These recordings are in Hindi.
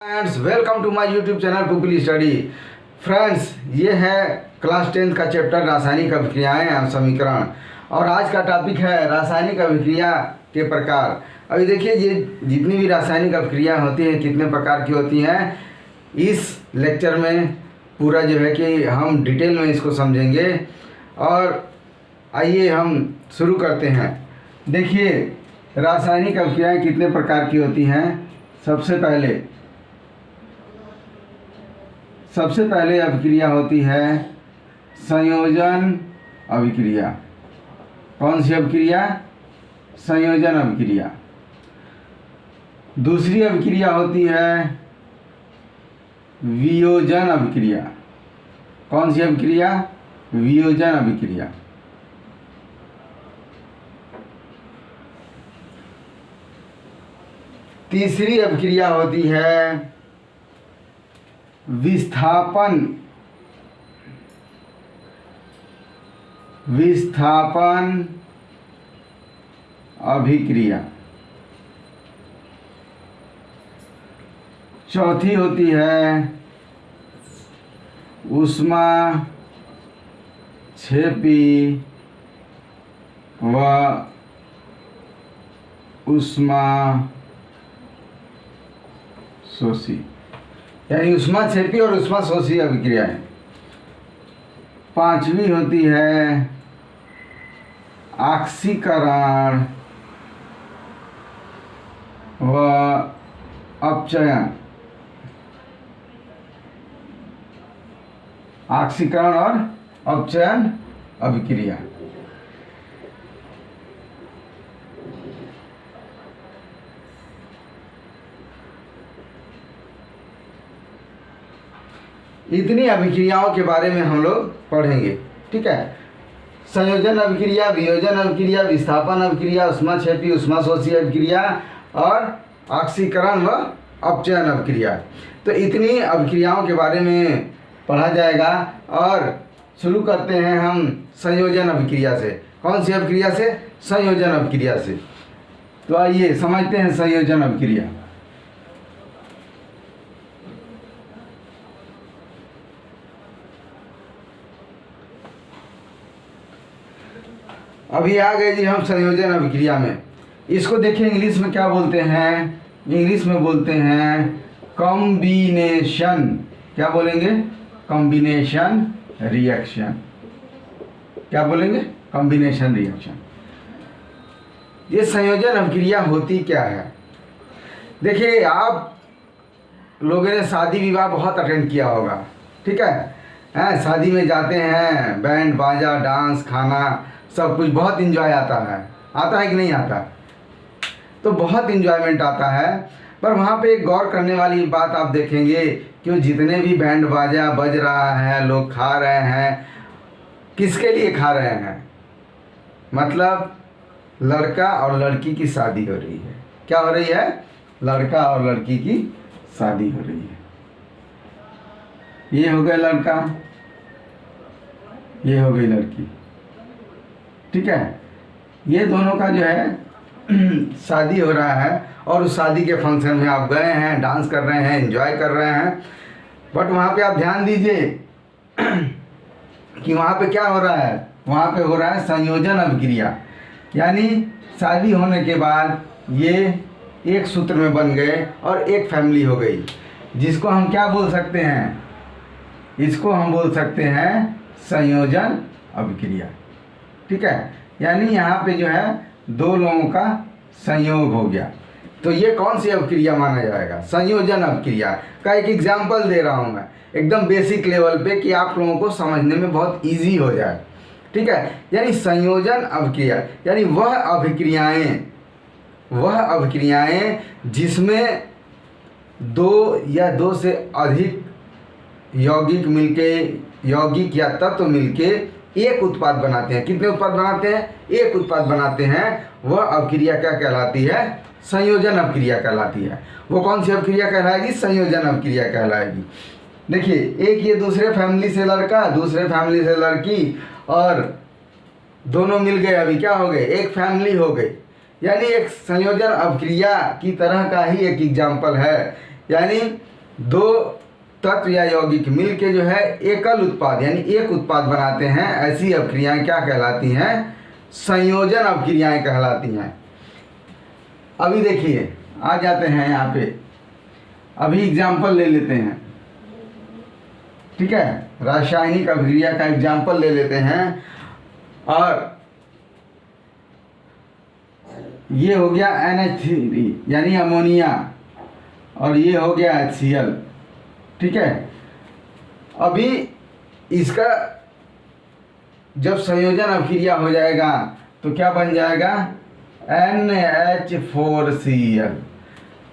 Friends, welcome to my YouTube channel कुकली स्टडी। फ्रेंड्स, ये है क्लास 10 का चैप्टर रासायनिक अभिक्रियाएं एवं समीकरण और आज का टॉपिक है रासायनिक अभिक्रिया के प्रकार। अभी देखिए, ये जितनी भी रासायनिक अभिक्रिया होती हैं कितने प्रकार की होती हैं, इस लेक्चर में पूरा जो है कि हम डिटेल में इसको समझेंगे। और आइए हम शुरू करते हैं। देखिए, रासायनिक अभिक्रियाएं कितने प्रकार की होती हैं। सबसे पहले अभिक्रिया होती है संयोजन अभिक्रिया। कौन सी अभिक्रिया? संयोजन अभिक्रिया। दूसरी अभिक्रिया होती है वियोजन अभिक्रिया। कौन सी अभिक्रिया? वियोजन अभिक्रिया। तीसरी अभिक्रिया होती है विस्थापन अभिक्रिया। चौथी होती है ऊष्माक्षेपी व ऊष्माशोषी, यानी ऊष्माक्षेपी और ऊष्माशोषी अभिक्रियाएं। पांचवी होती है ऑक्सीकरण व अपचयन। ऑक्सीकरण और अपचयन अभिक्रिया। इतनी अभिक्रियाओं के बारे में हम लोग पढ़ेंगे, ठीक है। संयोजन अभिक्रिया, वियोजन अभिक्रिया, विस्थापन अभिक्रिया, ऊष्माक्षेपी ऊष्माशोषी अभिक्रिया और ऑक्सीकरण व अपचयन अभिक्रिया। तो इतनी अभिक्रियाओं के बारे में पढ़ा जाएगा। और शुरू करते हैं हम संयोजन अभिक्रिया से। कौन सी अभिक्रिया से? संयोजन अभिक्रिया से। तो आइए समझते हैं संयोजन अभिक्रिया। अभी आ गए जी हम संयोजन अभिक्रिया में। इसको देखिए, इंग्लिश में क्या बोलते हैं? इंग्लिश में बोलते हैं कॉम्बिनेशन। क्या बोलेंगे? Combination reaction. क्या बोलेंगे? Combination reaction. ये संयोजन अभिक्रिया होती क्या है? देखिए, आप लोगों ने शादी विवाह बहुत अटेंड किया होगा, ठीक है। शादी में जाते हैं, बैंड बाजा डांस खाना सब कुछ, बहुत इन्जॉय आता है कि नहीं आता? तो बहुत इन्जॉयमेंट आता है। पर वहाँ पे एक गौर करने वाली बात आप देखेंगे कि जितने भी बैंड बाजा बज रहा है, लोग खा रहे हैं, किसके लिए खा रहे हैं? मतलब लड़का और लड़की की शादी हो रही है। क्या हो रही है? लड़का और लड़की की शादी हो रही है। ये हो गया लड़का, ये हो गई लड़की, ठीक है। ये दोनों का जो है शादी हो रहा है और उस शादी के फंक्शन में आप गए हैं, डांस कर रहे हैं, एंजॉय कर रहे हैं। बट वहाँ पे आप ध्यान दीजिए कि वहाँ पे क्या हो रहा है? वहाँ पे हो रहा है संयोजन अभिक्रिया। यानी शादी होने के बाद ये एक सूत्र में बन गए और एक फैमिली हो गई, जिसको हम क्या बोल सकते हैं? इसको हम बोल सकते हैं संयोजन अभिक्रिया, ठीक है। यानी यहाँ पे जो है दो लोगों का संयोग हो गया। तो ये कौन सी अभिक्रिया माना जाएगा? संयोजन अभिक्रिया का एक एग्जाम्पल दे रहा हूँ मैं, एकदम बेसिक लेवल पे, कि आप लोगों को समझने में बहुत इजी हो जाए, ठीक है। यानी संयोजन अभिक्रिया यानी वह अभिक्रियाएं जिसमें दो या दो से अधिक यौगिक या तत्व मिलके एक उत्पाद बनाते हैं। कितने उत्पाद बनाते हैं? एक उत्पाद बनाते हैं। वह अभिक्रिया क्या कहलाती है? संयोजन अभिक्रिया कहलाती है। वो कौन सी अभिक्रिया कहलाएगी? संयोजन अभिक्रिया कहलाएगी। देखिए, एक ये दूसरे फैमिली से लड़का, दूसरे फैमिली से लड़की, और दोनों मिल गए, अभी क्या हो गए? एक फैमिली हो गई। यानी एक संयोजन अभिक्रिया की तरह का ही एक एग्जाम्पल है यानी दो तत्व या यौगिक मिलके जो है एकल उत्पाद यानी एक उत्पाद बनाते हैं, ऐसी अभिक्रियाएं क्या कहलाती हैं? संयोजन अभिक्रियाएं कहलाती हैं। अभी देखिए आ जाते हैं यहाँ पे, अभी एग्जाम्पल ले लेते हैं, ठीक है, रासायनिक अभिक्रिया का एग्जाम्पल ले लेते हैं। और ये हो गया NH3 यानी अमोनिया, और ये हो गया HCl, ठीक है। अभी इसका जब संयोजन अभिक्रिया हो जाएगा तो क्या बन जाएगा? NH4Cl,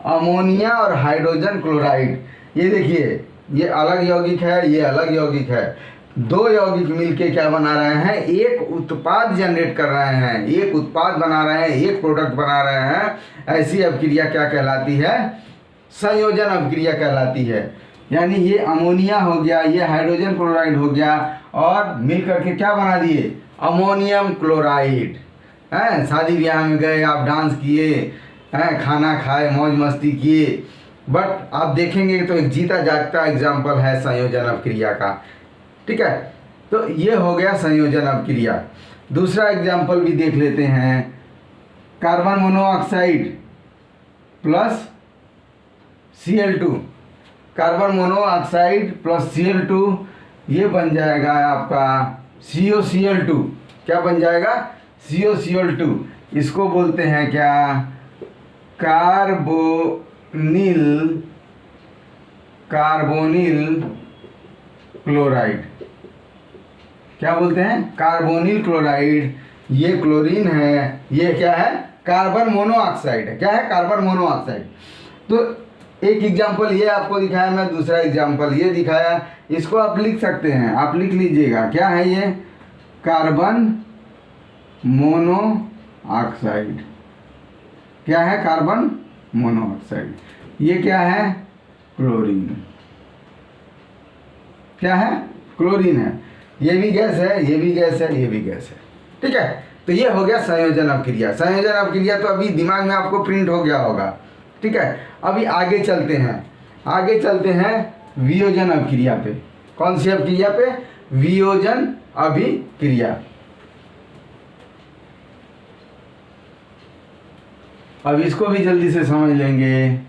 अमोनिया और हाइड्रोजन क्लोराइड। ये देखिए, ये अलग यौगिक है, ये अलग यौगिक है, दो यौगिक मिलके क्या बना रहे हैं? एक उत्पाद जनरेट कर रहे हैं, एक उत्पाद बना रहे हैं, एक प्रोडक्ट बना रहे हैं। ऐसी अभिक्रिया क्या कहलाती है? संयोजन अभिक्रिया कहलाती है। यानी ये अमोनिया हो गया, ये हाइड्रोजन क्लोराइड हो गया, और मिल करके क्या बना दिए? Ammonium chloride. हैं, शादी ब्याह में गए आप, डांस किए हैं, खाना खाए, मौज मस्ती किए, बट आप देखेंगे तो एक जीता जागता एग्जाम्पल है संयोजन अभिक्रिया का, ठीक है। तो ये हो गया संयोजन अभिक्रिया। दूसरा एग्जाम्पल भी देख लेते हैं, carbon monoxide plus Cl2, carbon monoxide plus Cl2, ये बन जाएगा आपका COCl2। क्या बन जाएगा? COCl2। इसको बोलते हैं क्या? Carbonyl chloride. क्या बोलते हैं? Carbonyl chloride. ये क्लोरीन है, ये क्या है? कार्बन मोनोऑक्साइड है। क्या है? Carbon monoxide. तो एक एग्जाम्पल ये आपको दिखाया मैं, दूसरा एग्जाम्पल ये दिखाया। इसको आप लिख सकते हैं, आप लिख लीजिएगा। क्या है ये? Carbon monoxide. क्या है? Carbon monoxide. ये क्या है? क्लोरीन। क्या है? क्लोरीन है। ये भी गैस है, ये भी गैस है, ये भी गैस है, ठीक है। तो ये हो गया संयोजन अभिक्रिया। संयोजन अभिक्रिया तो अभी दिमाग में आपको प्रिंट हो गया होगा, ठीक है। अभी आगे चलते हैं, आगे चलते हैं वियोजन अभिक्रिया पे। कौन सी अभिक्रिया पे? वियोजन अभिक्रिया। अब इसको भी जल्दी से समझ लेंगे।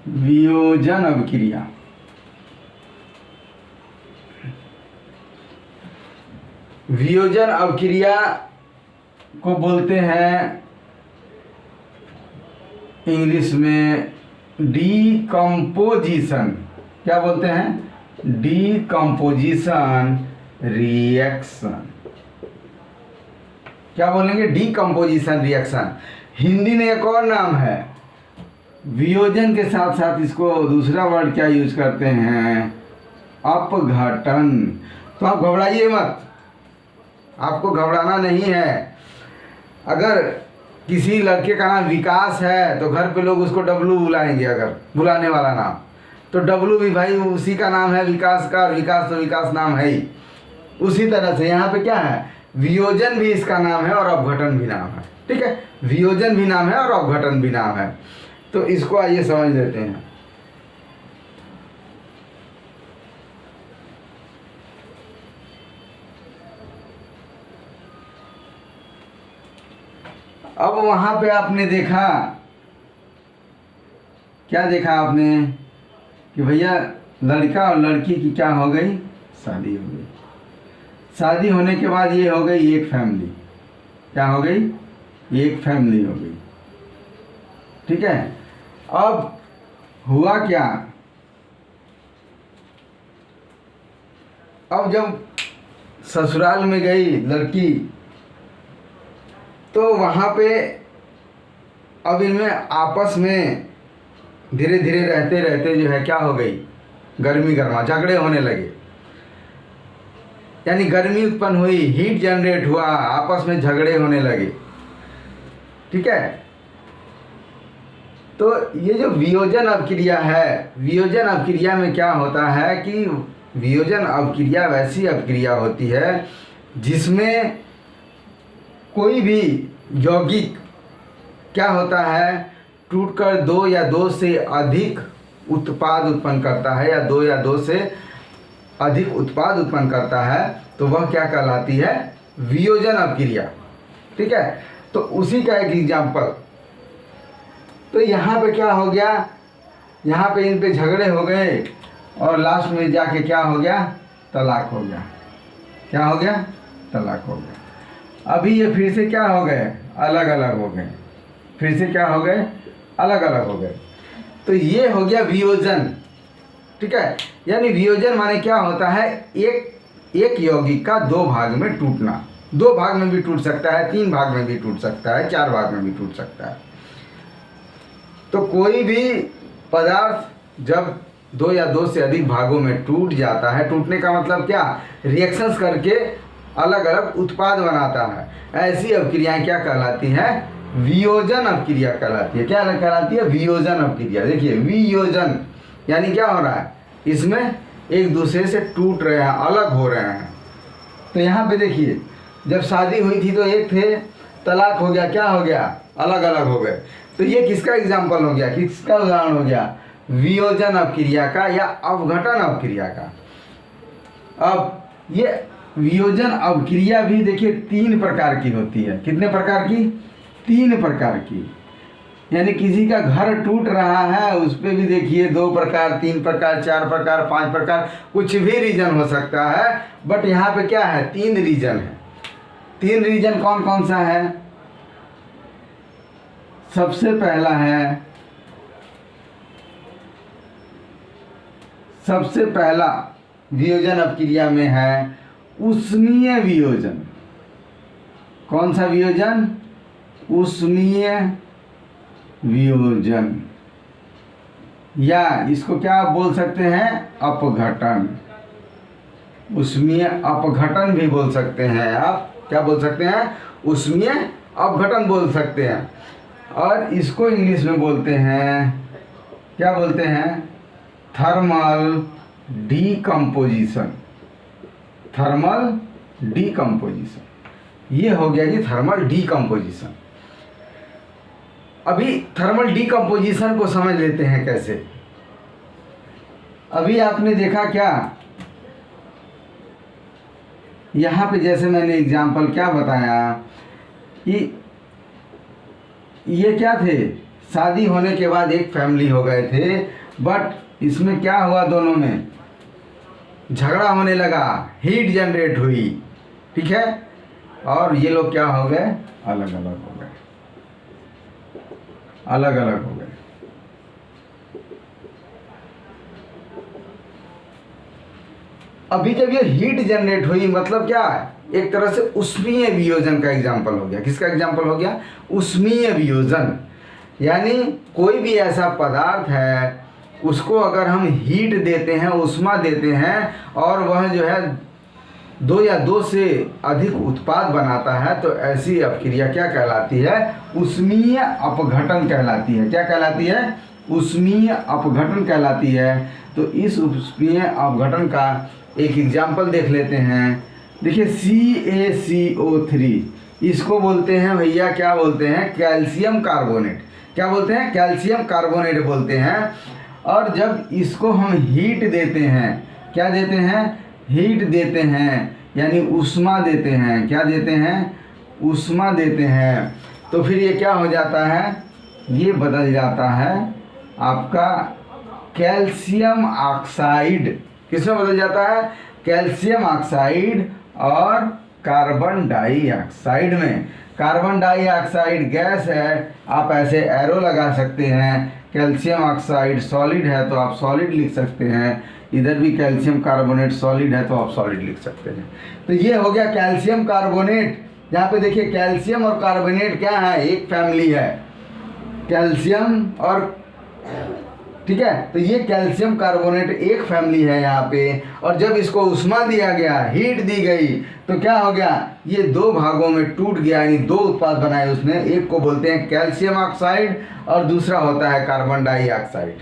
वियोजन अभिक्रिया, वियोजन अभिक्रिया को बोलते हैं इंग्लिश में डीकम्पोजिशन। क्या बोलते हैं? Decomposition reaction. क्या बोलेंगे? Decomposition reaction. हिंदी में एक और नाम है वियोजन के साथ साथ, इसको दूसरा वर्ड क्या यूज करते हैं? अपघटन। तो आप घबराइए मत, आपको घबराना नहीं है। अगर किसी लड़के का नाम विकास है तो घर पे लोग उसको डब्लू बुलाएंगे, अगर बुलाने वाला नाम, तो डब्लू भी भाई उसी का नाम है विकास का, और विकास तो विकास नाम है ही। उसी तरह से यहाँ पे क्या है? वियोजन भी इसका नाम है और अपघटन भी नाम है, ठीक है। वियोजन भी नाम है और अपघटन भी नाम है। तो इसको आइए समझ लेते हैं। अब वहां पे आपने देखा, क्या देखा आपने? कि भैया लड़का और लड़की की क्या हो गई? शादी हो गई। शादी होने के बाद ये हो गई एक फैमिली। क्या हो गई? एक फैमिली हो गई, ठीक है। अब हुआ क्या? अब जब ससुराल में गई लड़की तो वहाँ पे अब इनमें आपस में धीरे धीरे रहते रहते जो है क्या हो गई? गर्मी गर्मा, झगड़े होने लगे। यानी गर्मी उत्पन्न हुई, हीट जनरेट हुआ, आपस में झगड़े होने लगे, ठीक है। तो ये जो वियोजन अभिक्रिया है, वियोजन अभिक्रिया में क्या होता है कि वियोजन अभिक्रिया वैसी अभिक्रिया होती है जिसमें कोई भी यौगिक क्या होता है, टूटकर दो या दो से अधिक उत्पाद उत्पन्न करता है, या दो या दो से अधिक उत्पाद उत्पन्न करता है, तो वह क्या कहलाती है, वियोजन अभिक्रिया। ठीक है, तो उसी का एक एग्जाम्पल, तो यहाँ पे क्या हो गया, यहाँ पे इन पे झगड़े हो गए और लास्ट में जाके क्या हो गया, तलाक हो गया। क्या हो गया, तलाक हो गया। अभी ये फिर से क्या हो गए, अलग अलग हो गए, फिर से क्या हो गए, अलग अलग हो गए। तो ये हो गया वियोजन। ठीक है, यानी वियोजन माने क्या होता है, एक यौगिक का दो भाग में टूटना। दो भाग में भी टूट सकता है, तीन भाग में भी टूट सकता है, चार भाग में भी टूट सकता है। तो कोई भी पदार्थ जब दो या दो से अधिक भागों में टूट जाता है, टूटने का मतलब क्या, रिएक्शंस करके अलग अलग उत्पाद बनाता है, ऐसी अभिक्रियाएं क्या कहलाती हैं, वियोजन अभिक्रिया कहलाती है। क्या कहलाती है, वियोजन अभिक्रिया। देखिए वियोजन यानी क्या हो रहा है, इसमें एक दूसरे से टूट रहे हैं, अलग हो रहे हैं। तो यहाँ पे देखिए, जब शादी हुई थी तो एक थे, तलाक हो गया, क्या हो गया, अलग अलग हो गए। तो ये किसका एग्जाम्पल हो गया, किसका उदाहरण हो गया, वियोजन अभिक्रिया का या अवघटन अभिक्रिया का। अब ये वियोजन अभिक्रिया भी देखिए तीन प्रकार की होती है। कितने प्रकार की, तीन प्रकार की। यानी किसी का घर टूट रहा है, उस पर भी देखिए दो प्रकार, तीन प्रकार, चार प्रकार, पांच प्रकार, कुछ भी रीजन हो सकता है। बट यहाँ पे क्या है, तीन रीजन है। तीन रीजन कौन कौन सा है, सबसे पहला है, सबसे पहला वियोजन अभिक्रिया में है उष्मीय वियोजन। कौन सा वियोजन, उष्मीय वियोजन, या इसको क्या आप बोल सकते हैं, अपघटन। उष्मीय अपघटन भी बोल सकते हैं आप, क्या बोल सकते हैं, उष्मीय अपघटन बोल सकते हैं। और इसको इंग्लिश में बोलते हैं, क्या बोलते हैं, थर्मल डीकम्पोजिशन। थर्मल डीकम्पोजिशन, ये हो गया जी थर्मल डीकम्पोजिशन। अभी थर्मल डीकम्पोजिशन को समझ लेते हैं कैसे। अभी आपने देखा क्या, यहाँ पे जैसे मैंने एग्जाम्पल क्या बताया कि ये क्या थे, शादी होने के बाद एक फैमिली हो गए थे, बट इसमें क्या हुआ, दोनों में झगड़ा होने लगा, हीट जनरेट हुई। ठीक है, और ये लोग क्या हो गए, अलग अलग हो गए, अलग अलग हो गए। अभी जब ये हीट जनरेट हुई मतलब क्या है, एक तरह से उष्मीय वियोजन का एग्जाम्पल हो गया। किसका एग्जाम्पल हो गया, उष्मीय वियोजन। यानी कोई भी ऐसा पदार्थ है, उसको अगर हम हीट देते हैं, उष्मा देते हैं, और वह जो है दो या दो से अधिक उत्पाद बनाता है, तो ऐसी अभिक्रिया क्या कहलाती है, उष्मीय अपघटन कहलाती है। क्या कहलाती है, उष्मीय अपघटन कहलाती है। तो इस उष्मीय अपघटन का एक एग्जाम्पल देख लेते हैं। देखिए CaCO3, इसको बोलते हैं भैया, क्या बोलते हैं, कैल्शियम कार्बोनेट। क्या बोलते हैं, कैल्शियम कार्बोनेट बोलते हैं। और जब इसको हम हीट देते हैं, क्या देते हैं, हीट देते हैं, यानी उष्मा देते हैं। क्या देते हैं, उष्मा देते हैं। तो फिर ये क्या हो जाता है, ये बदल जाता है आपका कैल्शियम ऑक्साइड। किसमें बदल जाता है, कैल्शियम ऑक्साइड और कार्बन डाइऑक्साइड में। कार्बन डाइऑक्साइड गैस है, आप ऐसे एरो लगा सकते हैं। कैल्शियम ऑक्साइड सॉलिड है तो आप सॉलिड लिख सकते हैं, इधर भी कैल्शियम कार्बोनेट सॉलिड है तो आप सॉलिड लिख सकते हैं। तो ये हो गया कैल्शियम कार्बोनेट। यहाँ पे देखिए कैल्शियम और कार्बोनेट क्या है, एक फैमिली है, कैल्शियम और, ठीक है, तो ये कैल्शियम कार्बोनेट एक फैमिली है यहाँ पे। और जब इसको उष्मा दिया गया, हीट दी गई, तो क्या हो गया, ये दो भागों में टूट गया, यानी दो उत्पाद बनाए उसने। एक को बोलते हैं कैल्शियम ऑक्साइड और दूसरा होता है कार्बन डाइऑक्साइड।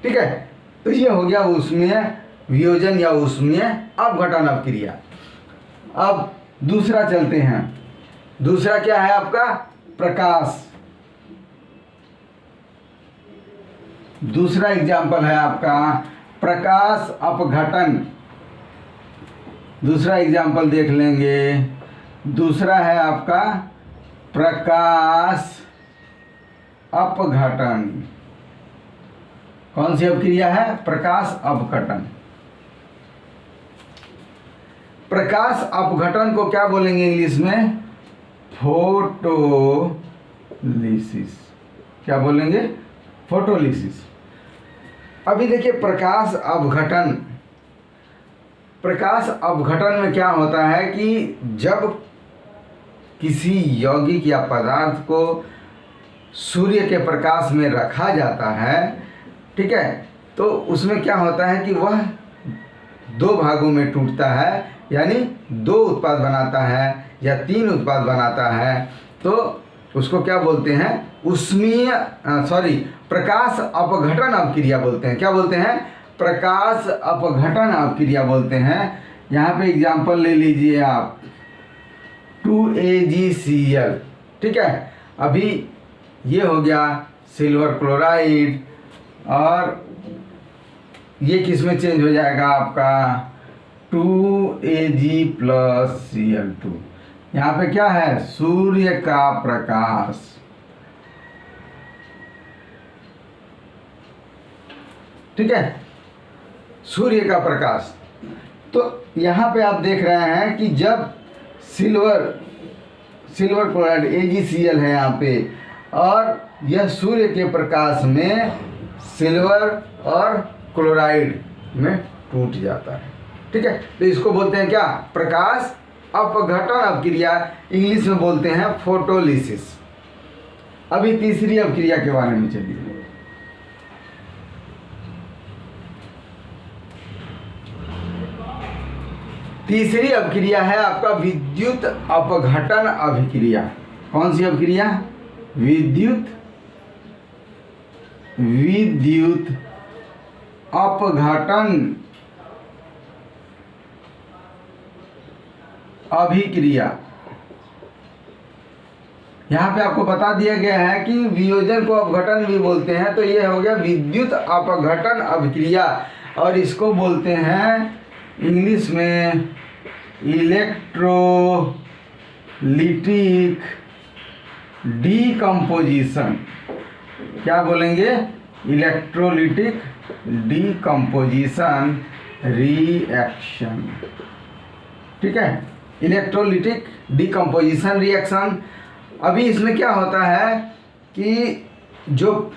ठीक है, तो ये हो गया उष्मीय वियोजन या उष्मीय अपघटन अभिक्रिया। अब दूसरा चलते हैं, दूसरा क्या है आपका? प्रकाश। दूसरा एग्जाम्पल है आपका प्रकाश अपघटन। दूसरा एग्जाम्पल देख लेंगे। दूसरा है आपका प्रकाश अपघटन। कौन सी अपक्रिया है? प्रकाश अपघटन। प्रकाश अपघटन को क्या बोलेंगे इंग्लिश में? फोटोलिसिस। क्या बोलेंगे? फोटोलिसिस। अभी देखिए प्रकाश अपघटन। प्रकाश अपघटन में क्या होता है कि जब किसी यौगिक या पदार्थ को सूर्य के प्रकाश में रखा जाता है, ठीक है, तो उसमें क्या होता है कि वह दो भागों में टूटता है, यानी दो उत्पाद बनाता है या तीन उत्पाद बनाता है। तो उसको क्या बोलते हैं? प्रकाश अपघटन अपक्रिया बोलते हैं। क्या बोलते हैं? प्रकाश अपघटन अपक्रिया बोलते हैं। यहाँ पे एग्जाम्पल ले लीजिए आप 2AgCl, ठीक है। अभी ये हो गया सिल्वर क्लोराइड, और ये किस में चेंज हो जाएगा आपका? 2Ag+Cl2। यहाँ पे क्या है? सूर्य का प्रकाश। ठीक है, सूर्य का प्रकाश। तो यहाँ पे आप देख रहे हैं कि जब सिल्वर क्लोराइड AgCl है यहाँ पे, और यह सूर्य के प्रकाश में सिल्वर और क्लोराइड में टूट जाता है, ठीक है। तो इसको बोलते हैं क्या? प्रकाश अपघटन अपक्रिया। इंग्लिश में बोलते हैं फोटोलिसिस। अभी तीसरी अपक्रिया के बारे में चलिए। तीसरी अपक्रिया है आपका विद्युत अपघटन अभिक्रिया। कौन सी अपक्रिया? विद्युत अपघटन अभिक्रिया। यहाँ पे आपको बता दिया गया है कि वियोजन को अपघटन भी बोलते हैं, तो ये हो गया विद्युत अपघटन अभिक्रिया, और इसको बोलते हैं इंग्लिश में इलेक्ट्रोलिटिक डीकम्पोजिशन। क्या बोलेंगे? इलेक्ट्रोलिटिक डीकम्पोजिशन रिएक्शन, ठीक है। Electrolytic decomposition reaction. अभी इसमें क्या होता है कि जो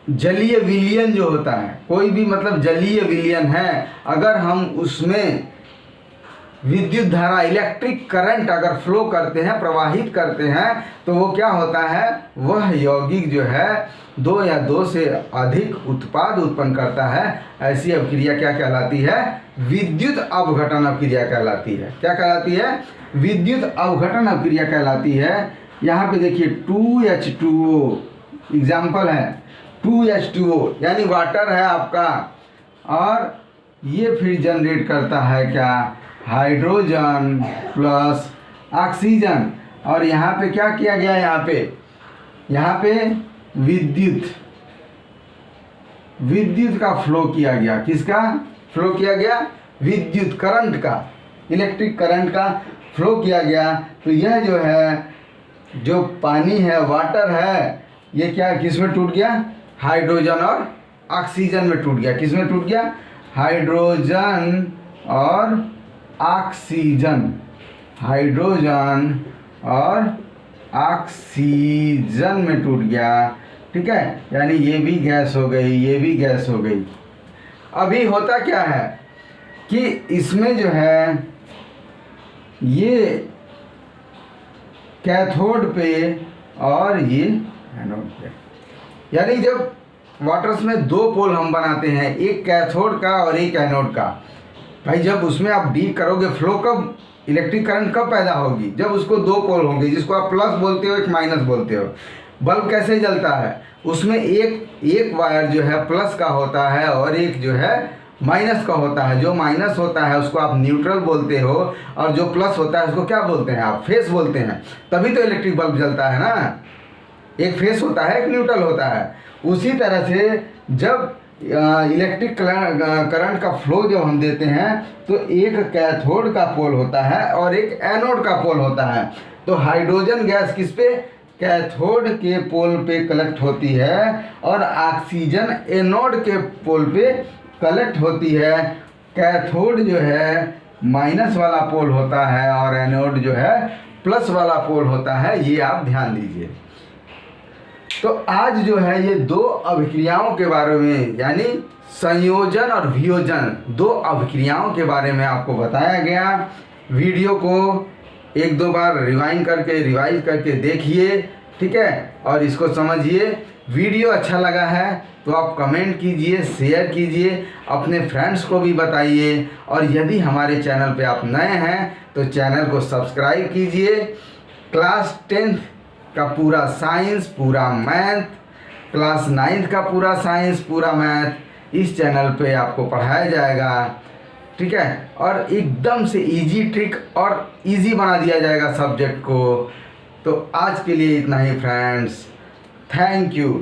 जलीय विलयन जो होता है, कोई भी मतलब जलीय विलयन है, अगर हम उसमें विद्युत धारा इलेक्ट्रिक करंट अगर फ्लो करते हैं, प्रवाहित करते हैं, तो वो क्या होता है? वह यौगिक जो है दो या दो से अधिक उत्पाद उत्पन्न करता है। ऐसी अपक्रिया क्या कहलाती है? विद्युत अपघटन अपक्रिया कहलाती है। क्या कहलाती है? विद्युत अपघटन अपक्रिया कहलाती है। यहाँ पे देखिए 2H2O एग्जाम्पल है। 2H2O यानी वाटर है आपका, और ये फिर जनरेट करता है क्या? Hydrogen plus oxygen. और यहाँ पे क्या किया गया? यहाँ पे विद्युत का फ्लो किया गया। किसका फ्लो किया गया? विद्युत करंट का, इलेक्ट्रिक करंट का फ्लो किया गया। तो यह जो है, जो पानी है, वाटर है, ये क्या किस में टूट गया? हाइड्रोजन और ऑक्सीजन में टूट गया। किस में टूट गया? हाइड्रोजन और ऑक्सीजन। हाइड्रोजन और ऑक्सीजन में टूट गया, ठीक है। यानी ये भी गैस हो गई, ये भी गैस हो गई। अभी होता क्या है कि इसमें जो है ये कैथोड पे और ये एनोड पे, यानी जब वाटर्स में दो पोल हम बनाते हैं, एक कैथोड का और एक एनोड का, भाई जब उसमें आप डीप करोगे फ्लो, कब इलेक्ट्रिक करंट कब पैदा होगी? जब उसको दो पोल होंगे, जिसको आप प्लस बोलते हो, एक माइनस बोलते हो। बल्ब कैसे जलता है? उसमें एक वायर जो है प्लस का होता है और एक जो है माइनस का होता है। जो माइनस होता है उसको आप न्यूट्रल बोलते हो, और जो प्लस होता है उसको क्या बोलते हैं आप? फेस बोलते हैं। तभी तो इलेक्ट्रिक बल्ब जलता है ना, एक फेस होता है, एक न्यूट्रल होता है। उसी तरह से जब इलेक्ट्रिक करंट का फ्लो जब हम देते हैं तो एक कैथोड का पोल होता है और एक एनोड का पोल होता है। तो हाइड्रोजन गैस किस पे? कैथोड के पोल पे कलेक्ट होती है, और ऑक्सीजन एनोड के पोल पे कलेक्ट होती है। कैथोड जो है माइनस वाला पोल होता है और एनोड जो है प्लस वाला पोल होता है, ये आप ध्यान दीजिए। तो आज जो है ये दो अभिक्रियाओं के बारे में, यानी संयोजन और वियोजन, दो अभिक्रियाओं के बारे में आपको बताया गया। वीडियो को एक दो बार रिवाइज करके देखिए, ठीक है, और इसको समझिए। वीडियो अच्छा लगा है तो आप कमेंट कीजिए, शेयर कीजिए, अपने फ्रेंड्स को भी बताइए, और यदि हमारे चैनल पे आप नए हैं तो चैनल को सब्सक्राइब कीजिए। क्लास 10th का पूरा साइंस, पूरा मैथ, क्लास 9th का पूरा साइंस, पूरा मैथ इस चैनल पे आपको पढ़ाया जाएगा, ठीक है, और एकदम से इजी ट्रिक और इजी बना दिया जाएगा सब्जेक्ट को। तो आज के लिए इतना ही फ्रेंड्स, थैंक यू।